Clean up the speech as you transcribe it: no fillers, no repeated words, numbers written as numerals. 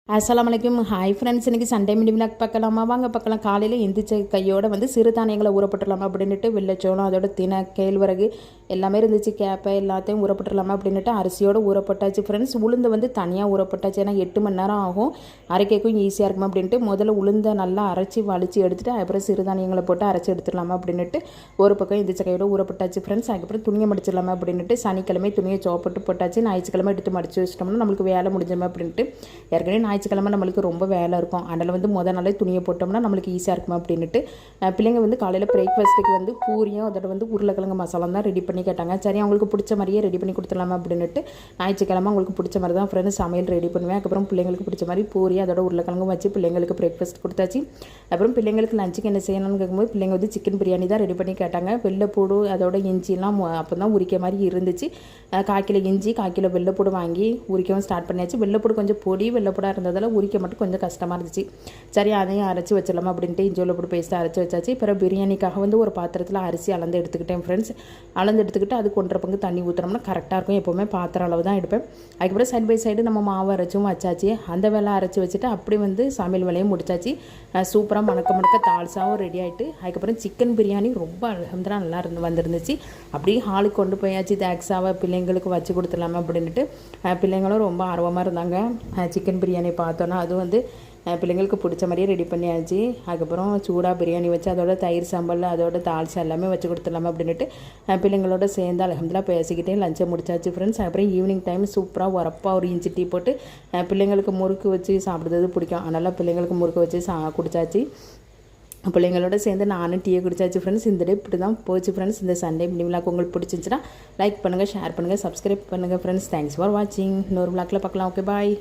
அஸ்ஸலாமலைக்கும். Hi friends, இன்றைக்கி Sunday mini vlog பார்க்கலாமா? வாங்க பார்க்கலாம். காலையில் எந்திரிச்ச கையோடு வந்து சிறுதானியங்களை ஊறப்பட்டுடலாமா அப்படின்ட்டு வெள்ளைச்சோளம், அதோட தினை, கேழ்வரகு எல்லாமே இருந்துச்சு. கேப்பை எல்லாத்தையும் ஊறப்பட்டுடலாமா அப்படின்ட்டு அரிசியோடு ஊறப்பட்டாச்சு ஃப்ரெண்ட்ஸ். உளுந்து வந்து தனியாக ஊறப்பட்டாச்சு. ஏன்னா 8 மணி நேரம் ஆகும், அரைக்கைக்கும் ஈஸியாக இருக்கும் அப்படின்ட்டு முதல்ல உளுந்தை நல்லா அரைச்சி வலிச்சு எடுத்துகிட்டு அப்புறம் சிறுதானியங்களை போட்டு அரைச்சி எடுத்துடலாமா அப்படின்ட்டு ஒரு பக்கம் எந்திரிச்ச கையோடு ஊறப்பட்டாச்சு ஃப்ரெண்ட்ஸ். அதுக்கப்புறம் துணியை மடிச்சிடலாமா அப்படின்ட்டு சனிக்கிழமை துணியை சோப்பட்டு போட்டாச்சு. ஞாயிற்றுக்கிழமை எடுத்து மடித்து வச்சிட்டோம்னா நம்மளுக்கு வேலை முடிஞ்சோமா அப்படின்ட்டு. ஏற்கனவே ஞாயிற்றுக்கிழமை நம்மளுக்கு ரொம்ப வேலை இருக்கும், அதனால் வந்து நாளே துணியை போட்டோம்னா நம்மளுக்கு ஈஸியாக இருக்குமா அப்படின்ட்டு பிள்ளைங்க வந்து காலையில் பிரேக்ஃபாஸ்ட்டுக்கு வந்து பூரியும் அதோட வந்து உருளைக்கிழங்கு மசாலா தான் ரெடி பண்ணி கேட்டாங்க. சரி, அவங்களுக்கு பிடிச்ச மாதிரியே ரெடி பண்ணி கொடுத்துடலாமா அப்படின்ட்டு ஞாயிற்றுக்கிழமை அவங்களுக்கு பிடிச்ச மாதிரி தான் ஃப்ரெண்ட்ஸ் சமையல் ரெடி பண்ணுவேன். அதுக்கப்புறம் பிள்ளைங்களுக்கு பிடிச்ச மாதிரி பூரி அதோட உருளைக்கிழங்கும் வச்சு பிள்ளைங்களுக்கு பிரேக்ஃபாஸ்ட் கொடுத்தாச்சு. அப்புறம் பிள்ளைங்களுக்கு லஞ்சுக்கு என்ன செய்யணும்னு கேட்கும்போது பிள்ளைங்க வந்து சிக்கன் பிரியாணி தான் ரெடி பண்ணி கேட்டாங்க. வெள்ளைப்பூடு அதோட இஞ்சிலாம் அப்போ தான் உரிக்க மாதிரி இருந்துச்சு. 1/4 கிலோ இஞ்சி 1/4 கிலோ வெள்ளைப்பூடு வாங்கி உரிக்கவும் ஸ்டார்ட் பண்ணியாச்சு. வெள்ளைப்பூடு கொஞ்சம் பொடி வெள்ளைப்பூடாக இருந்ததால் உரிக்க மட்டும் கொஞ்சம் கஷ்டமாக இருந்துச்சு. சரி, அதையும் அரைச்சி வச்சிடலாமா அப்படின்ட்டு இஞ்சி வெள்ளைப்பூடு பேஸ்ட்டு அரைச்சி வச்சாச்சு. அப்புறம் பிரியாணிக்காக வந்து ஒரு பாத்திரத்தில் அரிசி அளந்து எடுத்துக்கிட்டேன் ஃப்ரெண்ட்ஸ். அளந்து எடுத்துக்கிட்டு அதுக்கு 1.5 பங்கு தண்ணி ஊற்றுனோம்னா கரெக்டாக இருக்கும். எப்போவுமே பாத்திரம் அளவு தான் எடுப்பேன். அதுக்கப்புறம் சைடு பை சைடு நம்ம மாவு அரைச்சும் வச்சாச்சு. அந்த வேலை அரைச்சி வச்சுட்டு அப்படி வந்து சமையல் வேலையும் முடிச்சாச்சு. சூப்பராக மணக்க தால்சாவும் ரெடி ஆகிட்டு அதுக்கப்புறம் சிக்கன் பிரியாணி ரொம்ப அல்ஹம்துலில்லாஹ் நல்லா வந்துருந்துச்சு. அப்படியே ஹாலுக்கு கொண்டு போயாச்சு. தேக்ஸாவை பிள்ளைங்களுக்கு வச்சு கொடுத்துடலாமா அப்படின்ட்டு பிள்ளைங்களும் ரொம்ப ஆர்வமாக இருந்தாங்க. சிக்கன் பிரியாணி பார்த்தோன்னா அது வந்து பிள்ளைங்களுக்கு பிடிச்ச மாதிரியே ரெடி பண்ணியாச்சு. அதுக்கப்புறம் சூடாக பிரியாணி வச்சு அதோட தயிர் சாம்பல் அதோட தால்சா எல்லாமே வச்சு கொடுத்துடலாமா அப்படின்ட்டு பிள்ளைங்களோட சேர்ந்து அல்ஹம்துலில்லாஹ் பேசிக்கிட்டே லஞ்சை முடிச்சாச்சு ஃப்ரெண்ட்ஸ். அப்புறம் ஈவினிங் டைம் சூப்பராக உரப்பாக ஒரு இஞ்சி டீ போட்டு பிள்ளைங்களுக்கு முறுக்கு வச்சு சாப்பிட்றது பிடிக்கும், அதனால் பிள்ளைங்களுக்கு முறுக்கு வச்சு குடிச்சாச்சு. பிள்ளைங்களோட சேர்ந்து நானும் டீயை குடிச்சாச்சு ஃப்ரெண்ட்ஸ். இந்த டே இப்படி தான் போச்சு ஃப்ரெண்ட்ஸ். இந்த சண்டே மினி விளாக் உங்களுக்கு பிடிச்சிருந்துச்சுன்னா லைக் பண்ணுங்கள், ஷேர் பண்ணுங்கள், சப்ஸ்கிரைப் பண்ணுங்கள் ஃப்ரெண்ட்ஸ். தேங்க்ஸ் ஃபார் வாட்சிங். இன்னொரு விளாக்கில் பார்க்கலாம். ஓகே, பாய்.